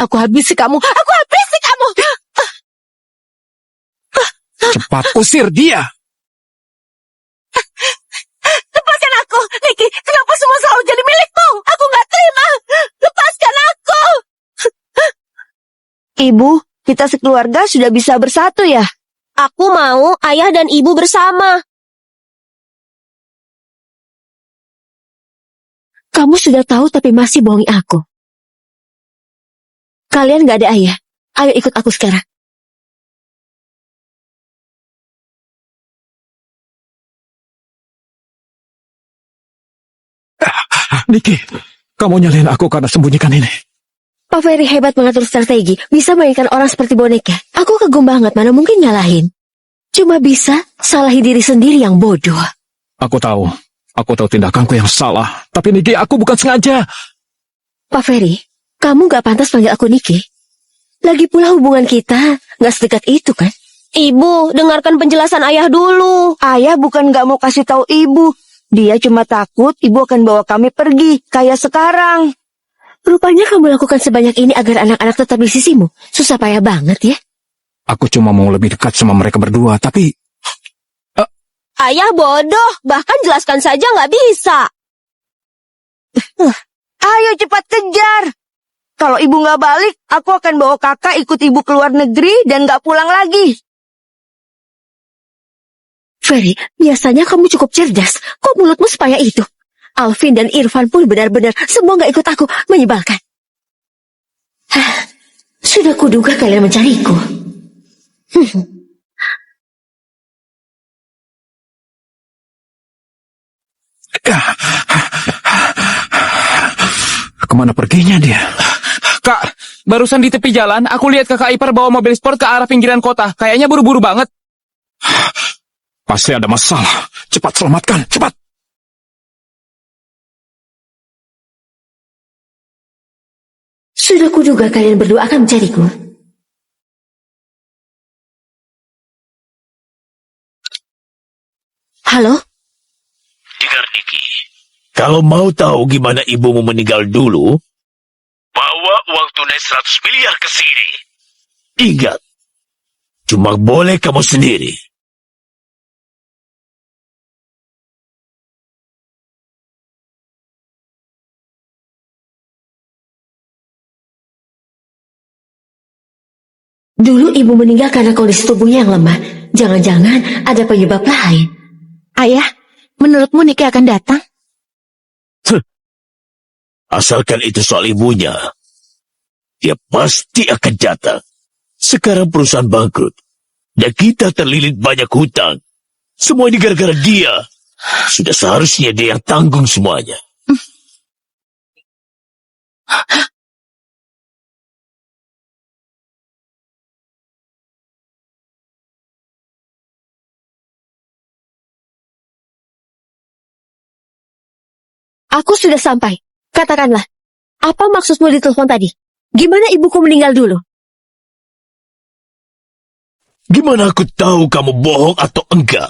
Aku habisi kamu! Aku habisi kamu! Cepat usir dia! Lepaskan aku! Niki, kenapa semua selalu jadi milikmu? Aku nggak terima! Lepaskan aku! Ibu, kita sekeluarga sudah bisa bersatu ya? Aku mau ayah dan ibu bersama. Kamu sudah tahu tapi masih bohongi aku. Kalian gak ada ayah. Ayo ikut aku sekarang. Niki, kamu nyalahin aku karena sembunyikan ini. Pak Ferry hebat mengatur strategi. Bisa mainkan orang seperti boneka. Aku kagum banget, mana mungkin nyalahin. Cuma bisa salahi diri sendiri yang bodoh. Aku tahu tindakanku yang salah. Tapi Niki, aku bukan sengaja. Pak Ferry, kamu gak pantas panggil aku Niki. Lagi pula hubungan kita gak sedekat itu kan? Ibu, dengarkan penjelasan ayah dulu. Ayah bukan gak mau kasih tahu ibu. Dia cuma takut ibu akan bawa kami pergi, kayak sekarang. Rupanya kamu lakukan sebanyak ini agar anak-anak tetap di sisimu. Susah payah banget ya. Aku cuma mau lebih dekat sama mereka berdua, tapi... Ayah bodoh, bahkan jelaskan saja nggak bisa. Ayo cepat kejar. Kalau ibu nggak balik, aku akan bawa kakak ikut ibu ke luar negeri dan nggak pulang lagi. Ferry, biasanya kamu cukup cerdas. Kok mulutmu sepayah itu? Alvin dan Irfan pun benar-benar semua nggak ikut aku, menyebalkan. Sudah kuduga kalian mencariku. Kemana perginya dia? Kak, barusan di tepi jalan, aku lihat kakak ipar bawa mobil sport ke arah pinggiran kota. Kayaknya buru-buru banget. Pasti ada masalah. Cepat selamatkan, cepat. Sudah kuduga kalian berdua akan mencariku. Halo? Dengar Niki, kalau mau tahu gimana ibumu meninggal dulu, bawa uang tunai 100 miliar ke sini. Ingat, cuma boleh kamu sendiri. Dulu ibu meninggal karena kondisi tubuhnya yang lemah. Jangan-jangan ada penyebab lain. Ayah, menurutmu Niki akan datang? Asalkan itu soal ibunya, dia pasti akan datang. Sekarang perusahaan bangkrut, dan kita terlilit banyak hutang. Semua ini gara-gara dia. Sudah seharusnya dia yang tanggung semuanya. Aku sudah sampai. Katakanlah, apa maksudmu di telepon tadi? Gimana ibuku meninggal dulu? Gimana aku tahu kamu bohong atau enggak?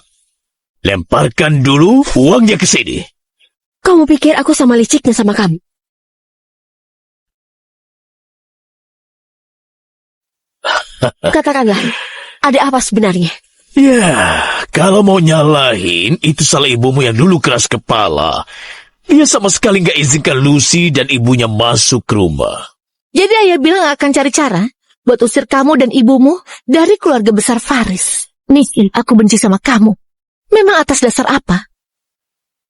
Lemparkan dulu uangnya ke sini. Kamu pikir aku sama liciknya sama kamu? Katakanlah, ada apa sebenarnya? Ya, kalau mau nyalahin, itu salah ibumu yang dulu keras kepala. Dia sama sekali nggak izinkan Lucy dan ibunya masuk ke rumah. Jadi ayah bilang akan cari cara buat usir kamu dan ibumu dari keluarga besar Faris. Niki, aku benci sama kamu. Memang atas dasar apa?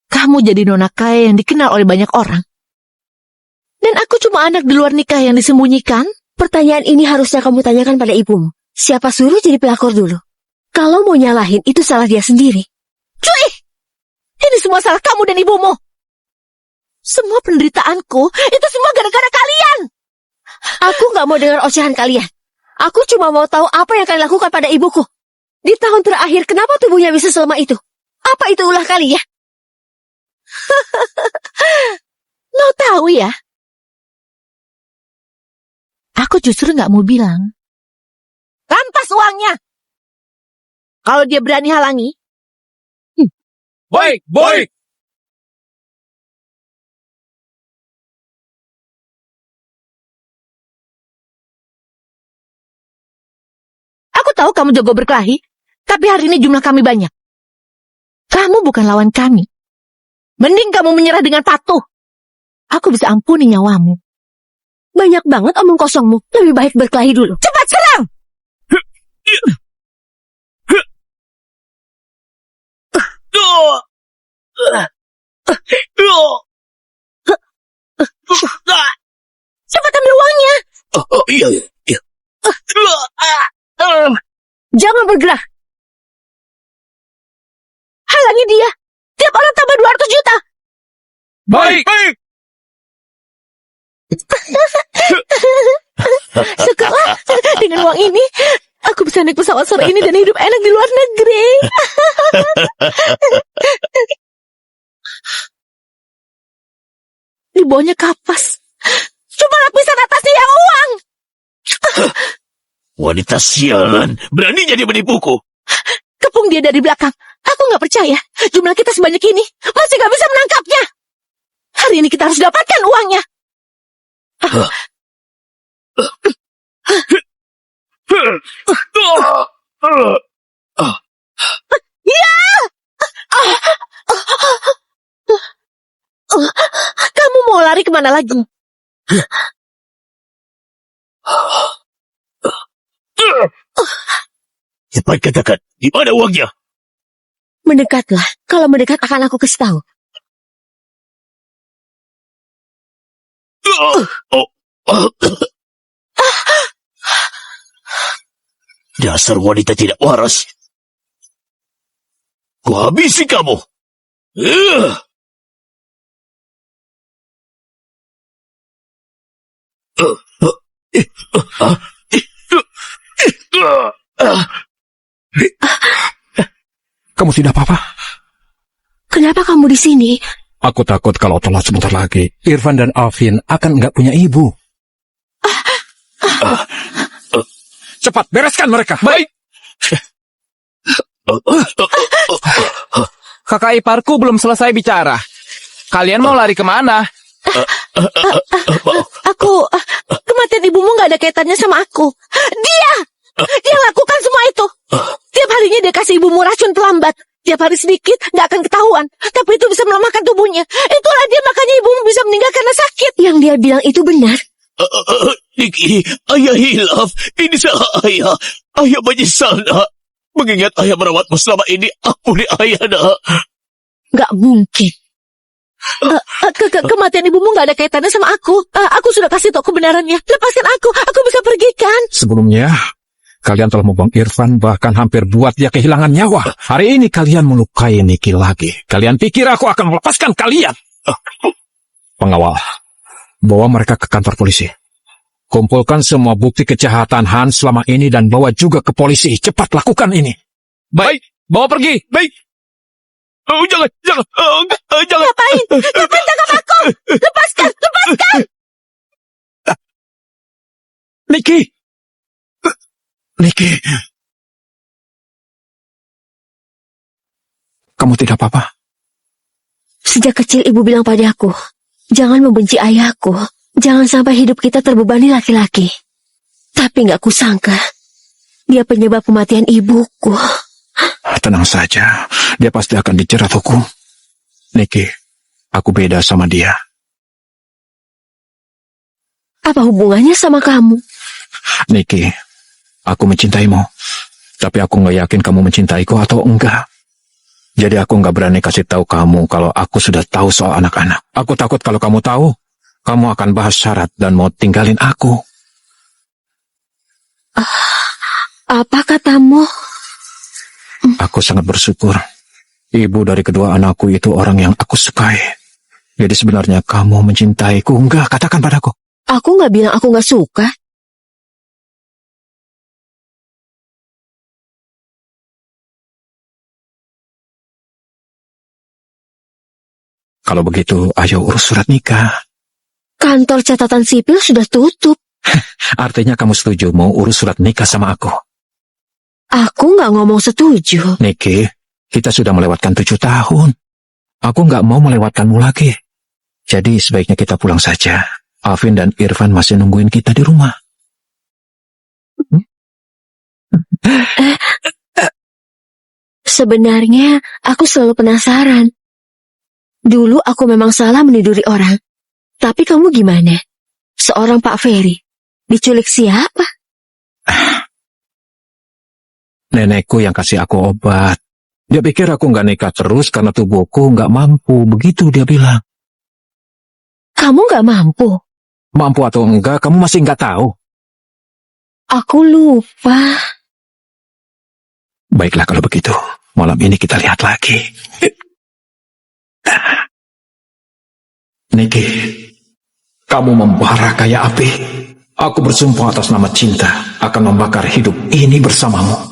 Kamu jadi nona kaya yang dikenal oleh banyak orang. Dan aku cuma anak di luar nikah yang disembunyikan. Pertanyaan ini harusnya kamu tanyakan pada ibumu. Siapa suruh jadi pelakor dulu? Kalau mau nyalahin, itu salah dia sendiri. Cuy! Ini semua salah kamu dan ibumu. Semua penderitaanku, itu semua gara-gara kalian. Aku gak mau dengar ocehan kalian. Aku cuma mau tahu apa yang kalian lakukan pada ibuku. Di tahun terakhir, kenapa tubuhnya bisa selemah itu? Apa itu ulah kali ya? Lo tahu ya? Aku justru gak mau bilang. Rampas uangnya. Kalau dia berani halangi. Baik, baik. tahu kamu jago berkelahi, tapi hari ini jumlah kami banyak. Kamu bukan lawan kami. Mending kamu menyerah dengan patuh. Aku bisa ampuni nyawamu. Banyak banget omong kosongmu. Lebih baik berkelahi dulu. Cepat serang! Cepat ambil uangnya. Iya, iya. Jangan bergerak. Halangi dia. Tiap orang tambah 200 juta. Baik. Syukurlah, dengan uang ini, aku bisa naik pesawat sore ini dan hidup enak di luar negeri. Di bawahnya kapas. Cuma lapisan atasnya yang uang. Wanita sialan, beraninya dia menipuku. Kepung dia dari belakang. Aku nggak percaya. Jumlah kita sebanyak ini masih nggak bisa menangkapnya. Hari ini kita harus dapatkan uangnya. Kamu mau lari kemana lagi? Cepat katakan, di mana uangnya? Mendekatlah. Kalau mendekat akan aku kasih tahu. Dasar wanita tidak waras. Kuhabisi kamu. Kamu tidak apa-apa? Kenapa kamu di sini? Aku takut kalau telat sebentar lagi, Irfan dan Alvin akan nggak punya ibu. Cepat, bereskan mereka. Baik. Kakak iparku belum selesai bicara. Kalian mau lari kemana? Kematian ibumu nggak ada kaitannya sama aku. Dia lakukan semua itu. Tiap harinya dia kasih ibumu racun pelambat. Tiap hari sedikit, nggak akan ketahuan. Tapi itu bisa melemahkan tubuhnya. Itulah dia makanya ibumu bisa meninggal karena sakit. Yang dia bilang itu benar. Niki, ayah hilaf. Ini salah ayah. Ayah menyesal, nak. Mengingat ayah merawatmu selama ini, ampuni ayah, nak. Nggak mungkin. Kematian ibumu nggak ada kaitannya sama aku. Aku sudah kasih tau kebenarannya. Lepaskan aku bisa pergi kan? Sebelumnya, kalian telah membuang Irfan, bahkan hampir buat dia kehilangan nyawa. Hari ini kalian melukai Niki lagi. Kalian pikir aku akan melepaskan kalian? Pengawal, bawa mereka ke kantor polisi. Kumpulkan semua bukti kejahatan Hans selama ini dan bawa juga ke polisi. Cepat lakukan ini. Baik, bawa pergi. Baik. Jangan. Ngapain tangkap aku? Lepaskan. Niki. Kamu tidak apa-apa? Sejak kecil ibu bilang padaku, jangan membenci ayahku. Jangan sampai hidup kita terbebani laki-laki. Tapi nggak kusangka, dia penyebab kematian ibuku. Tenang saja, dia pasti akan dijerat hukum. Niki, aku beda sama dia. Apa hubungannya sama kamu? Niki, aku mencintaimu. Tapi aku nggak yakin kamu mencintaiku atau enggak. Jadi aku nggak berani kasih tahu kamu kalau aku sudah tahu soal anak-anak. Aku takut kalau kamu tahu, kamu akan bahas syarat dan mau tinggalin aku. Apa katamu? Aku sangat bersyukur. Ibu dari kedua anakku itu orang yang aku sukai. Jadi sebenarnya kamu mencintaiku. Enggak, katakan padaku. Aku nggak bilang aku nggak suka. Kalau begitu, ayo urus surat nikah. Kantor catatan sipil sudah tutup. Artinya kamu setuju mau urus surat nikah sama aku? Aku nggak ngomong setuju. Niki, kita sudah melewatkan 7 tahun. Aku nggak mau melewatkanmu lagi. Jadi sebaiknya kita pulang saja. Alvin dan Irfan masih nungguin kita di rumah. Sebenarnya aku selalu penasaran. Dulu aku memang salah meniduri orang. Tapi kamu gimana? Seorang Pak Ferry. Diculik siapa? Nenekku yang kasih aku obat. Dia pikir aku nggak nikah terus karena tubuhku nggak mampu. Begitu dia bilang. Kamu nggak mampu. Mampu atau enggak, kamu masih nggak tahu. Aku lupa. Baiklah kalau begitu. Malam ini kita lihat lagi. Niki, kamu membara kayak api. Aku bersumpah atas nama cinta akan membakar hidup ini bersamamu.